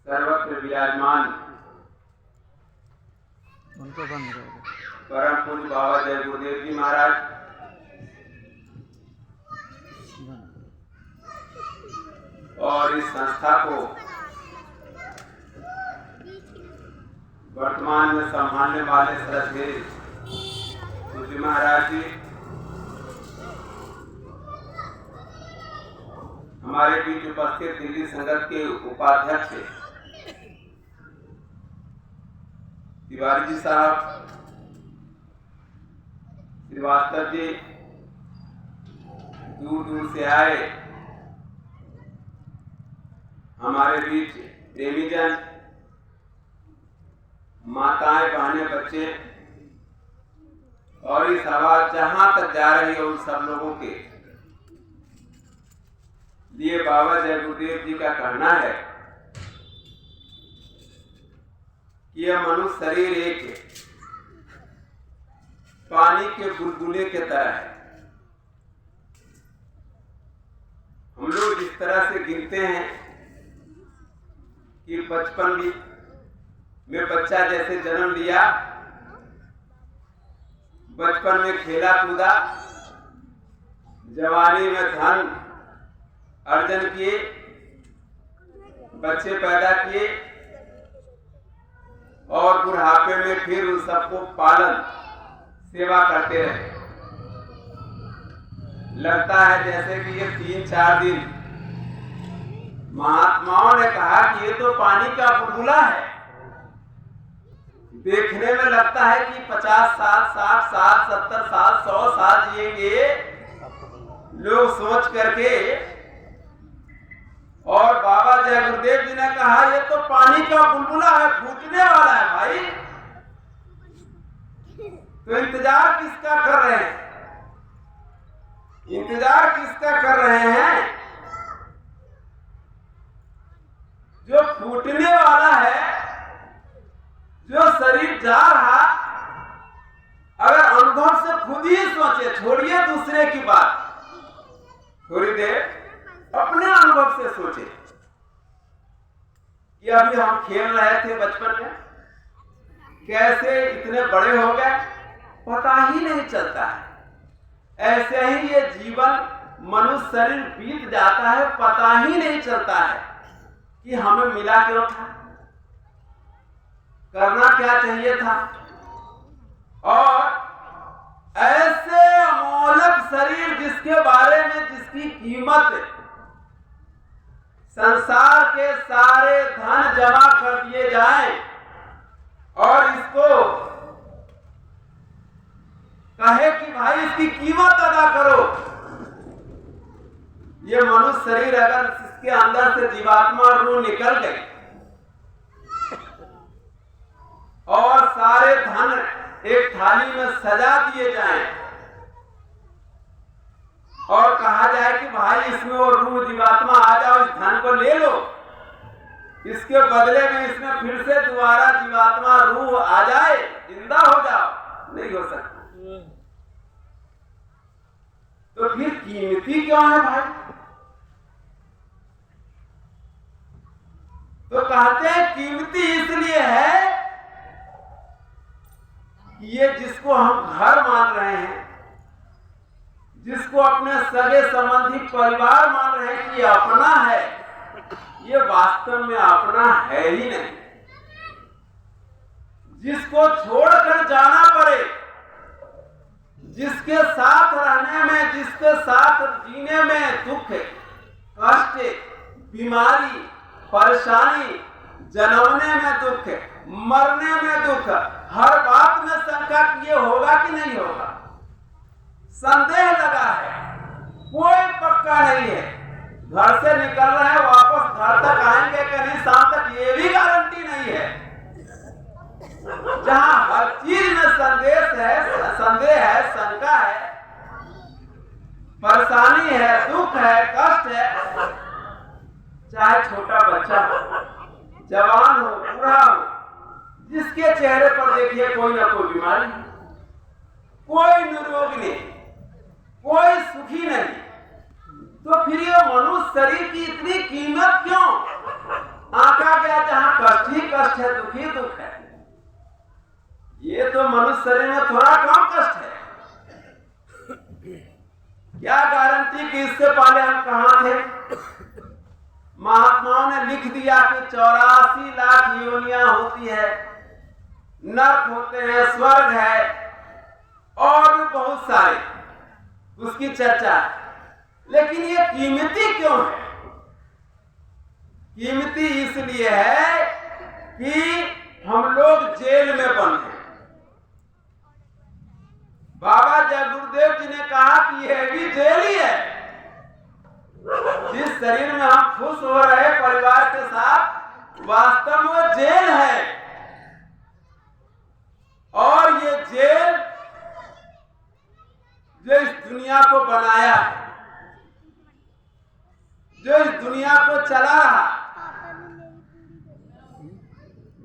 सर्वत्र विराजमान उनको बंद करो। परम पूज्य बाबा जय गुरुदेव जी महाराज और इस संस्था को वर्तमान में संभालने वाले श्रद्धेय पूज्य महाराज जी, हमारे बीच उपस्थित दिल्ली संगत के उपाध्यक्ष तिवारी जी साहब, श्रीवास्तव जी, दूर दूर से आए हमारे बीच प्रेमीजन, माताएं, बहनें, बच्चे और इस आवाज जहां तक जा रही है उन सब लोगों के लिए बाबा जय गुरुदेव जी का कहना है कि यह मनुष्य शरीर एक पानी के बुलबुले के तरह है। हम लोग जिस तरह से गिनते हैं कि बचपन में बच्चा जैसे जन्म लिया, बचपन में खेला कूदा, जवानी में धन अर्जन किए, बच्चे पैदा किए और बुढ़ापे में फिर उन सबको पालन सेवा करते रहे। लगता है जैसे कि ये 3-4 दिन। महात्माओं ने कहा कि ये तो पानी का बुलबुला है। देखने में लगता है कि 50 साल, 60 साल, 70 साल, 100 साल जिएंगे लोग सोच करके। और बाबा जय गुरुदेव जी ने कहा ये तो पानी का बुलबुला है, फूटने वाला है भाई। तो इंतजार किसका कर रहे हैं? इंतजार किसका कर रहे हैं? जो फूटने वाला है, जो शरीर जा रहा, अगर अनुभव से खुद ही सोचे, छोड़िए दूसरे की बात, थोड़ी देर अपने अनुभव से सोचे कि अभी हम खेल रहे थे बचपन में, कैसे इतने बड़े हो गए पता ही नहीं चलता है। ऐसे ही ये जीवन मनुष्य शरीर बीत जाता है, पता ही नहीं चलता है कि हमें मिला क्यों था, करना क्या चाहिए था। और ऐसे अमोलक शरीर जिसके बारे में, जिसकी कीमत संसार के सारे धन जमा कर दिए जाएं और इसको कहे कि भाई इसकी कीमत अदा करो, ये मनुष्य शरीर अगर इसके अंदर से जीवात्मा रूह निकल गई और सारे धन एक थाली में सजा दिए जाएं और कहा जाए कि भाई इसमें और रूह जीवात्मा आ जाओ, इस धन को ले लो, इसके बदले में इसमें फिर से दोबारा जीवात्मा रूह आ जाए, जिंदा हो जाओ, नहीं हो सकता। तो फिर कीमती क्यों है भाई? तो कहते हैं कीमती इसलिए है कि ये जिसको हम घर मान रहे हैं, जिसको अपने सगे संबंधी परिवार मान रहे हैं कि ये अपना है, ये वास्तव में अपना है ही नहीं। जिसको छोड़कर जाना पड़े, जिसके साथ रहने में, जिसके साथ जीने में दुख, कष्ट, बीमारी, परेशानी, जन्मने में दुख, मरने में दुख, हर बात में शंका कि ये होगा कि नहीं होगा, संदेह लगा है, कोई पक्का नहीं है। घर से निकल रहे हैं, वापस घर तक आएंगे कि नहीं शाम तक, ये भी गारंटी नहीं है। जहां हर चीज में संदेह है, शंका है, परेशानी है, दुख है, कष्ट है, चाहे छोटा बच्चा हो, जवान हो, बूढ़ा हो, जिसके चेहरे पर देखिए कोई ना कोई बीमारी, कोई निरोग नहीं, कोई सुखी नहीं। तो फिर ये मनुष्य शरीर की इतनी कीमत क्यों आंका गया? महात्माओं ने लिख दिया कि 84 लाख योनियां होती है, नरक होते हैं, स्वर्ग है और भी बहुत सारे उसकी चर्चा है। लेकिन ये कीमती क्यों है? कीमती इसलिए है कि हम लोग जेल में बंद हैं। बाबा जय गुरुदेव जी ने कहा कि यह भी जेल ही है। जिस शरीर में हम खुश हो रहे परिवार के साथ, वास्तव में वो जेल है। और ये जेल जो इस दुनिया को बनाया, जो इस दुनिया को चला रहा,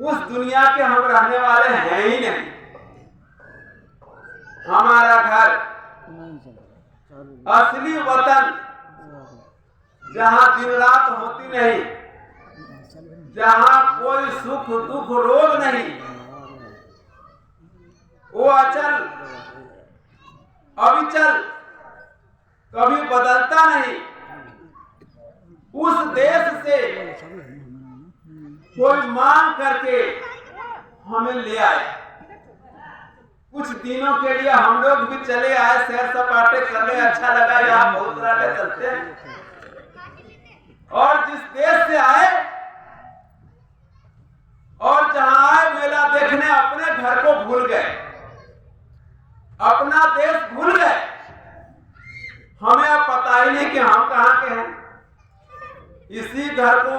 उस दुनिया के हम रहने वाले हैं ही नहीं। हमारा घर, असली वतन, जहां दिन रात होती नहीं, जहां कोई सुख दुख रोग नहीं, वो अचल अविचल कभी बदलता नहीं, उस देश से कोई मांग करके हमें ले आए। कुछ दिनों के लिए हम लोग भी चले आए, सैर सपाटे करने, अच्छा लगा, यहाँ बहुत तरह चलते हैं। और जिस देश से आए और जहां आए मेला देखने, अपने घर को भूल गए, अपना देश भूल गए। हमें अब पता ही नहीं कि हम कहाँ के हैं। इसी घर को,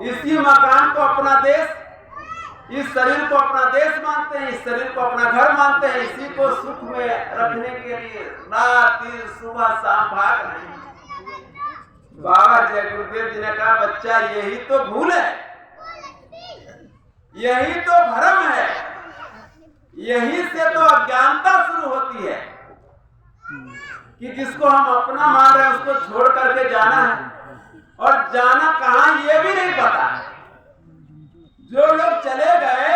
इसी मकान को अपना देश, इस शरीर को अपना देश मानते हैं, इस शरीर को अपना घर मानते हैं। इसी को सुख में रखने के लिए रात दिन सुबह शाम भाग रहे हैं। बाबा जय गुरुदेव जी ने कहा, बच्चा यही तो भूल है, यही तो भ्रम है, यही से तो अज्ञानता शुरू होती है कि जिसको हम अपना मान रहे हैं उसको छोड़ करके जाना है, और जाना कहां ये भी नहीं पता। जो लोग चले गए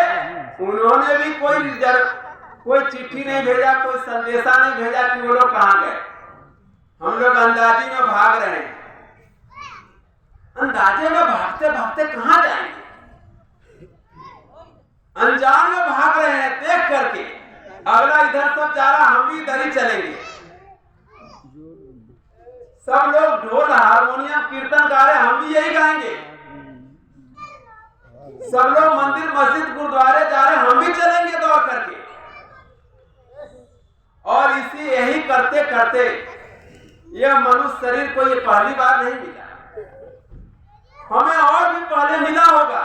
उन्होंने भी कोई चिट्ठी नहीं भेजा, कोई संदेशा नहीं भेजा कि वो लोग कहां गए। हम लोग अंदाजी में भाग रहे हैं। अंदाजे में भागते भागते कहां जाएंगे? अनजान में भाग रहे हैं, देख करके अगला इधर सब जा रहा, हम भी इधर ही चलेंगे। सब लोग ढोल हारमोनियम कीर्तन गा रहे, हम भी यही गाएंगे। सब लोग मंदिर मस्जिद गुरुद्वारे जा रहे, हम भी चलेंगे दौड़ करके। और इसी यही करते करते यह मनुष्य शरीर को ये पहली बार नहीं मिला, हमें और भी पहले मिला होगा।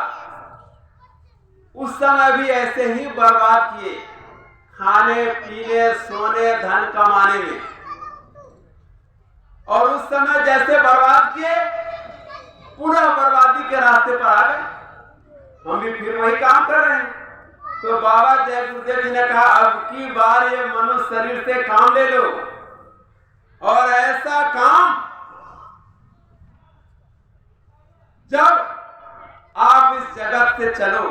उस समय भी ऐसे ही बर्बाद किए, खाने पीने सोने धन कमाने में। और उस समय जैसे बर्बाद किए, पुनः बर्बादी के रास्ते पर आ गए। हम भी फिर वही काम कर रहे हैं। तो बाबा जय गुरुदेव जी ने कहा, अब की बार ये मनुष्य शरीर से काम ले लो, और ऐसा काम जब आप इस जगत से चलो।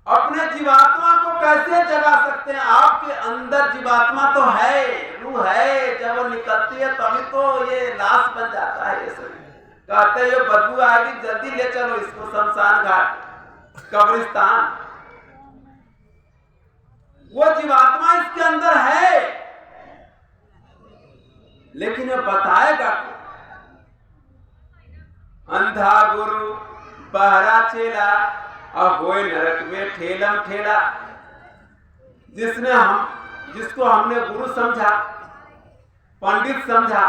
अपने जीवात्मा को कैसे जगा सकते हैं? आपके अंदर जीवात्मा तो है, रूह है, जब वो निकलती है तभी तो ये लाश बन जाता है। ये शरीर कहते हैं ये बदबू आएगी, जल्दी ले चलो इसको शमशान घाट, कब्रिस्तान। वो जीवात्मा इसके अंदर है, लेकिन ये बताएगा कौन? अंधा गुरु बहरा चेला, और होए नरक में ठेलम ठेला। जिसको हमने गुरु समझा, पंडित समझा,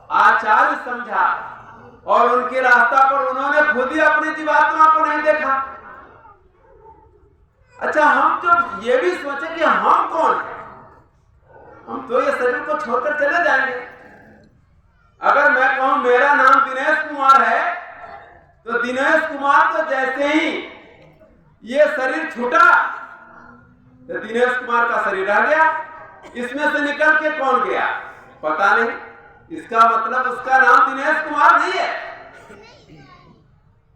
आचार्य समझा, और उनके रास्ता पर उन्होंने खुद ही अपनी जीवात्मा को नहीं देखा। अच्छा, हम तो ये भी सोचे कि हम कौन है? हम तो ये शरीर को छोड़कर चले जाएंगे। अगर मैं कहूं मेरा नाम दिनेश कुमार है, तो दिनेश कुमार तो जैसे ही ये शरीर छूटा तो दिनेश कुमार का शरीर रह गया। इसमें से निकल के कौन गया पता नहीं। इसका मतलब उसका नाम दिनेश कुमार नहीं है।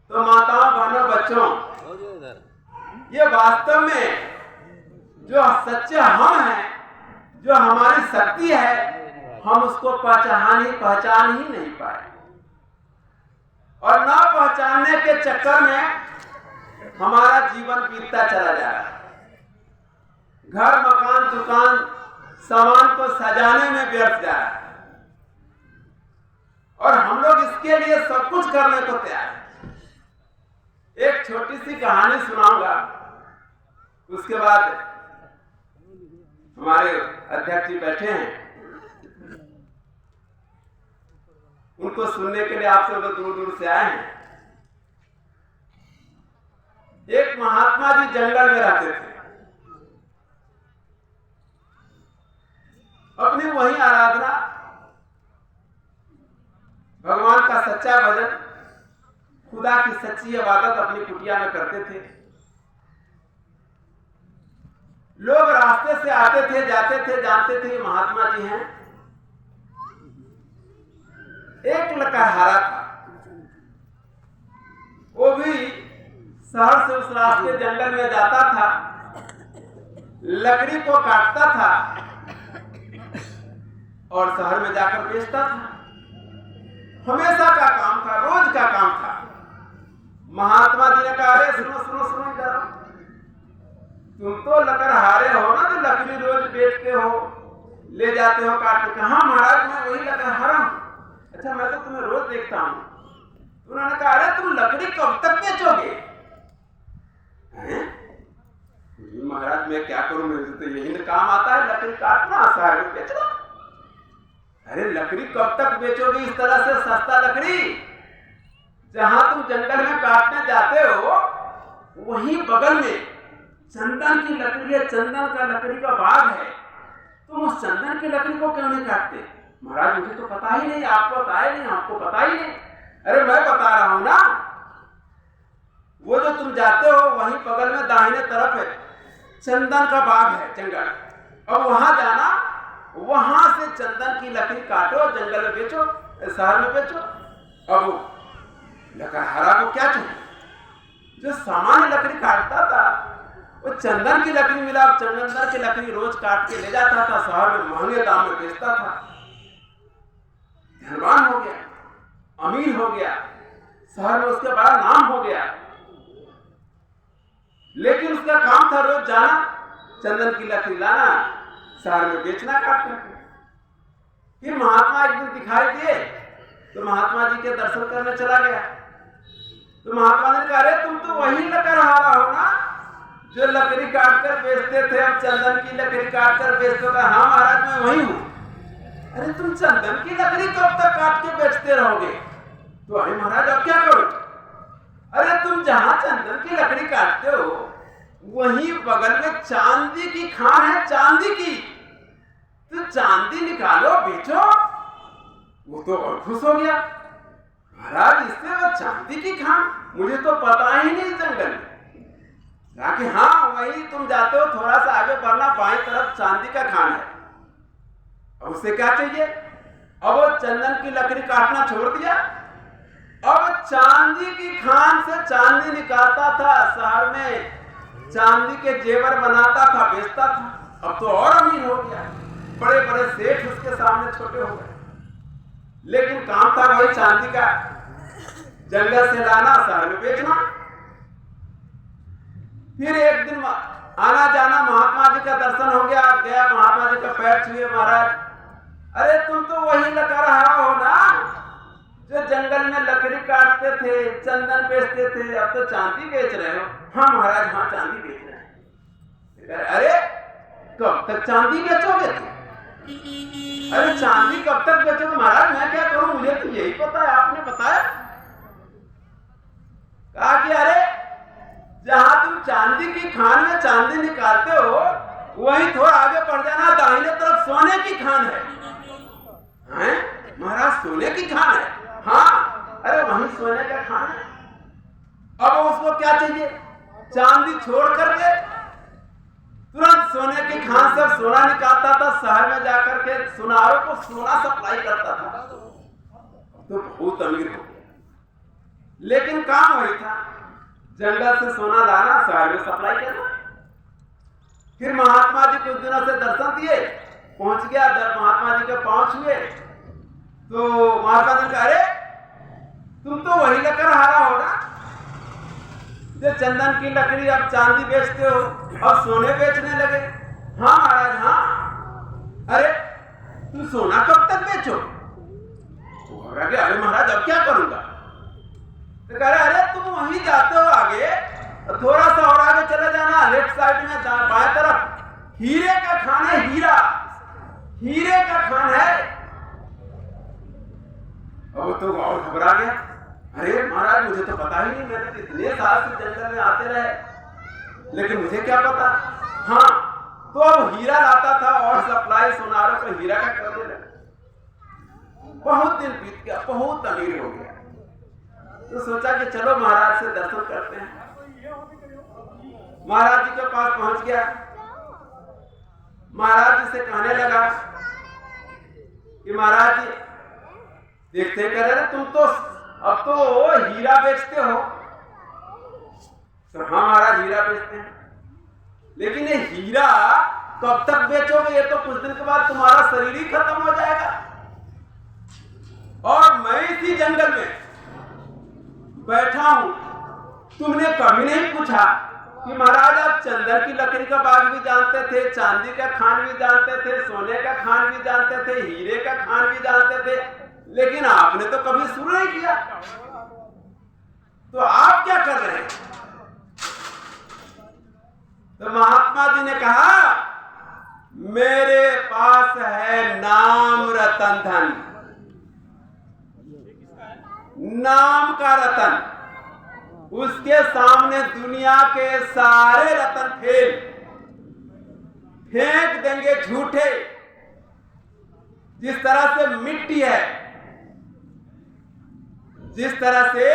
तो माताओं बहनों बच्चों, ये वास्तव में जो सच्चे हम हैं, जो हमारी शक्ति है, हम उसको पहचान ही नहीं पाए। और ना पहचानने के चक्कर में हमारा जीवन बीतता चला जा रहा है। घर, मकान, दुकान, सामान को सजाने में व्यर्थ जा रहा है और हम लोग इसके लिए सब कुछ करने को तैयार हैं। एक छोटी सी कहानी सुनाऊंगा, उसके बाद हमारे अध्यक्ष जी बैठे हैं, उनको सुनने के लिए आप सब लोग दूर दूर से आए हैं। एक महात्मा जी जंगल में रहते थे, अपनी वही आराधना, भगवान का सच्चा भजन, खुदा की सच्ची इबादत अपनी कुटिया में करते थे। लोग रास्ते से आते थे, जाते थे, जानते थे महात्मा जी हैं। एक लकड़हारा था, वो भी शहर से उस रास्ते जंगल में जाता था, लकड़ी को काटता था और शहर में जाकर बेचता था। हमेशा का काम था, रोज का काम था। महात्मा जी ने कहा, अरे सुनो सुनो सुनो इधर, तुम तो लकड़हारे हो ना, तो लकड़ी रोज बेचते हो, ले जाते हो काट के। हाँ महाराज, मैं वही लकड़हारा हूं। अच्छा, मैं तो तुम्हें रोज देखता हूं। उन्होंने कहा, अरे तुम लकड़ी कब तक बेचोगे? महाराज मैं क्या करूं, मेरे तो यही काम आता है, लकड़ी काटना, शहर में बेचना। अरे लकड़ी कब तक बेचोगे इस तरह से सस्ता लकड़ी? जहां तुम जंगल में काटने जाते हो, वहीं बगल में चंदन की लकड़ी है, चंदन का लकड़ी का बाग है। तुम उस चंदन की लकड़ी को क्यों नहीं काटते? महाराज मुझे तो पता ही नहीं, आपको बताया नहीं, आपको पता ही नहीं। अरे मैं बता रहा हूं ना, वो जो तुम जाते हो वहीं बगल में दाहिने तरफ है, चंदन का बाग है, जंगल। अब वहां जाना, वहां से चंदन की लकड़ी काटो, जंगल में बेचो, शहर में बेचो। अब लकड़हारा को क्या चाहिए? जो सामान्य लकड़ी काटता था, वो चंदन की लकड़ी मिला, चंदन की लकड़ी रोज काट के ले जाता था, शहर में महंगे दाम में बेचता था। धनवान हो गया, अमीर हो गया, शहर में उसका बड़ा नाम हो गया। लेकिन उसका काम था रोज जाना, चंदन की लकड़ी लाना, शहर में बेचना काट करके। फिर महात्मा एक दिन दिखाई दिए, तो महात्मा जी के दर्शन करने चला गया। तो महात्मा ने कहा, अरे तुम तो वही लकड़हारा हो ना, जो लकड़ी काट कर बेचते थे, अब चंदन की लकड़ी काट कर बेचते थे। हाँ महाराज मैं वही हूं। अरे तुम चंदन की लकड़ी कब तक काट के बेचते रहोगे? तो अरे महाराज अब क्या करो? अरे तुम जहां चंदन की लकड़ी काटते हो, वहीं बगल में चांदी की खान है, चांदी की। तो चांदी निकालो, बेचो। वो तो और खुश हो गया, महाराज इससे वो चांदी की खान, मुझे तो पता ही नहीं जंगल में। कि हाँ वही तुम जाते हो, थोड़ा सा आगे बढ़ना, बाईं तरफ चांदी का खान है। अब उससे क्या चाहिए? अब वो चंदन की लकड़ी काटना छोड़ दिया, अब चांदी की खान से चांदी निकालता था, शहर में चांदी के जेवर बनाता था, बेचता था। अब तो और अमीर हो गया, बड़े बड़े सेठ उसके सामने छोटे हो गए। लेकिन काम था वही चांदी का, जंगल से लाना, शहर में बेचना। फिर एक दिन आना जाना, महात्मा जी का दर्शन हो गया, गया महात्मा जी का पैर छुए, महाराज अरे तुम तो वही लकड़हारा हो ना, जो जंगल में लकड़ी काटते थे, चंदन बेचते थे, अब तो चांदी बेच रहे हो? हाँ महाराज, हाँ चांदी बेच रहे हैं। अरे कब तक चांदी बेचोगे तुम? अरे चांदी कब तक बेचोगे? महाराज मैं क्या करूं, मुझे तो यही पता है, आपने बताया। कहा कि अरे जहां तुम चांदी की खान में चांदी निकालते हो, वहीं थोड़ा आगे बढ़ जाना, दाहिने तरफ सोने की खान है। हैं? महाराज सोने की खान है? हाँ, अरे वहीं सोने का खान है। अब उसको क्या चाहिए? चांदी छोड़ करके तुरंत सोने की खान से सोना निकालता था, शहर में जाकर के सुनारों को सोना सप्लाई करता था, तो बहुत अमीर हो गया। लेकिन काम वही था, जंगल से सोना लाना, शहर में सप्लाई करना। फिर महात्मा जी कुछ दिनों से दर्शन दिए, पहुंच गया, महात्मा जी के पांव छुए, तो महात्मा जी कहा, अरे तुम तो वही वही लेकर हारा होगा जो चंदन की लकड़ी अब चांदी बेचते हो, अब सोने बेचने लगे। हाँ महाराज हाँ। अरे तुम सोना कब तक बेचो? अरे महाराज अब क्या करूंगा? तो कह रहे अरे तुम वहीं जाते हो आगे, थोड़ा सा और आगे चले जाना, लेफ्ट साइड में बाएं तरफ हीरे का खान है, हीरे का खान है। अब तो और घबरा गया। अरे महाराज मुझे तो पता ही नहीं, मैंने तो इतने साल से जंगल में आते रहे, लेकिन मुझे क्या पता। हाँ तो अब हीरा लाता था और सप्लाई सुनारों को हीरा का करने लगा। बहुत दिन बीत गया, बहुत अमीर हो गया, तो सोचा कि चलो महाराज से दर्शन करते हैं। महाराज जी के पास पहुंच गया। महाराज जी से कहने लगा कि महाराज जी देखते कर रहे तुम तो अब तो हीरा बेचते हो। तो हाँ महाराज हीरा बेचते हैं, लेकिन ये हीरा कब तक बेचोगे? ये तो कुछ दिन के बाद तुम्हारा शरीर ही खत्म हो जाएगा। और मैं इसी जंगल में बैठा हूं, तुमने कभी नहीं पूछा कि महाराज आप चंदन की लकड़ी का बाग भी जानते थे, चांदी का खान भी जानते थे, सोने का खान भी जानते थे, हीरे का खान भी जानते थे, लेकिन आपने तो कभी शुरू नहीं किया। तो आप क्या कर रहे हैं? तो महात्मा जी ने कहा मेरे पास है नाम रतन धन, नाम का रतन, उसके सामने दुनिया के सारे रतन फेंक देंगे झूठे। जिस तरह से मिट्टी है, जिस तरह से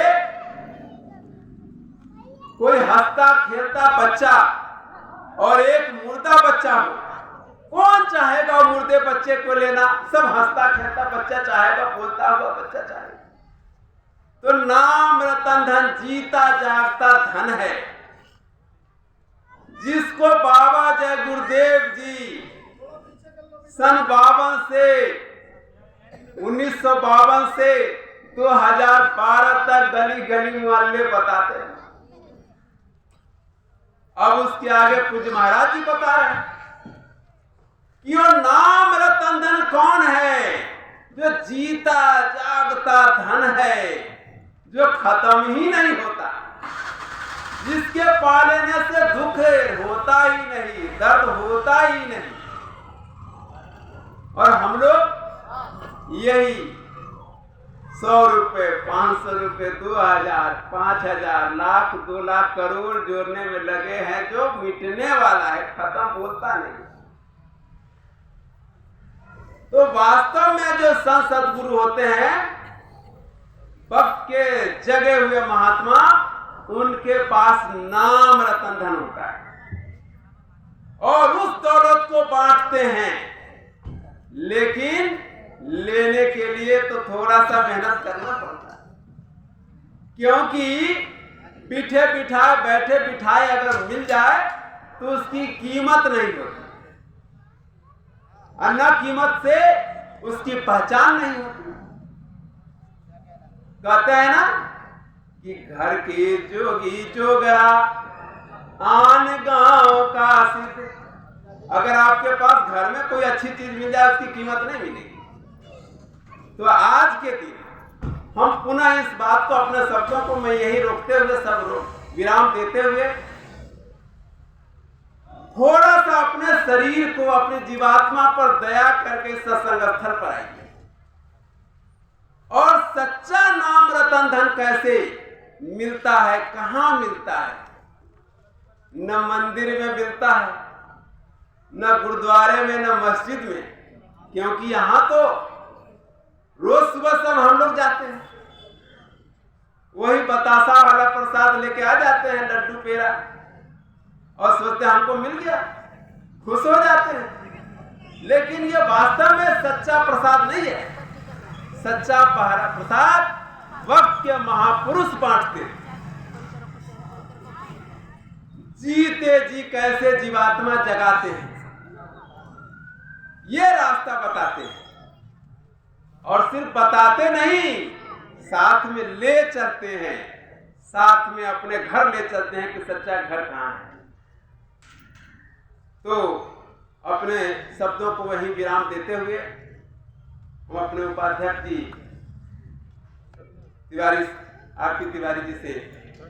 कोई हंसता खेलता बच्चा और एक मुर्दा बच्चा हो, कौन चाहेगा वो मुर्दे बच्चे को लेना? सब हंसता खेलता बच्चा चाहेगा, बोलता हुआ बच्चा चाहेगा। तो नाम रतन धन जीता जागता धन है, जिसको बाबा जय गुरुदेव जी सन 1952 से 2012 तक गली गली मोहल्ले बताते हैं। अब उसके आगे पूज्य महाराज जी बता रहे हैं कि वो नाम रतन धन कौन है? जो जीता जागता धन है, जो खत्म ही नहीं होता, जिसके पालेने से दुख होता ही नहीं, दर्द होता ही नहीं। और हम लोग यही 100 रुपए, 500 रुपए, 2000, 5000, लाख, 2 लाख, करोड़ जोड़ने में लगे हैं, जो मिटने वाला है, खत्म होता नहीं। तो वास्तव में जो संत सद्गुरु होते हैं, भक्त के जगे हुए महात्मा, उनके पास नाम रतन धन होता है और उस दौलत को बांटते हैं। लेकिन लेने के लिए तो थोड़ा सा मेहनत करना पड़ता है, क्योंकि पीठे बिठाए बैठे बिठाए अगर मिल जाए तो उसकी कीमत नहीं होती, और न कीमत से उसकी पहचान नहीं होती। कहते हैं ना कि घर की जोगी जोगरा, आन गांव का सिद्ध। अगर आपके पास घर में कोई अच्छी चीज मिल जाए उसकी कीमत नहीं मिलेगी। तो आज के दिन हम पुनः इस बात को, अपने शब्दों को मैं यही रोकते हुए, सब विराम देते हुए, थोड़ा सा अपने शरीर को, अपनी जीवात्मा पर दया करके सत्संग स्थल पर आइए। और सच्चा नाम रतन धन कैसे मिलता है, कहां मिलता है? न मंदिर में मिलता है, न गुरुद्वारे में, न मस्जिद में, क्योंकि यहां तो रोज सुबह सब हम लोग जाते हैं, वही बतासा वाला प्रसाद लेके आ जाते हैं, लड्डू पेड़ा, और सोचते हैं हमको मिल गया, खुश हो जाते हैं। लेकिन ये वास्तव में सच्चा प्रसाद नहीं है। सच्चा पहरा प्रसाद वक्त के महापुरुष बांटते, जीते जी कैसे जीवात्मा जगाते हैं, ये रास्ता बताते हैं। और सिर्फ बताते नहीं, साथ में ले चलते हैं, साथ में अपने घर ले चलते हैं कि सच्चा घर कहाँ है। तो अपने शब्दों को वहीं विराम देते हुए हम अपने उपाध्यक्ष जी तिवारी, आरपी तिवारी जी से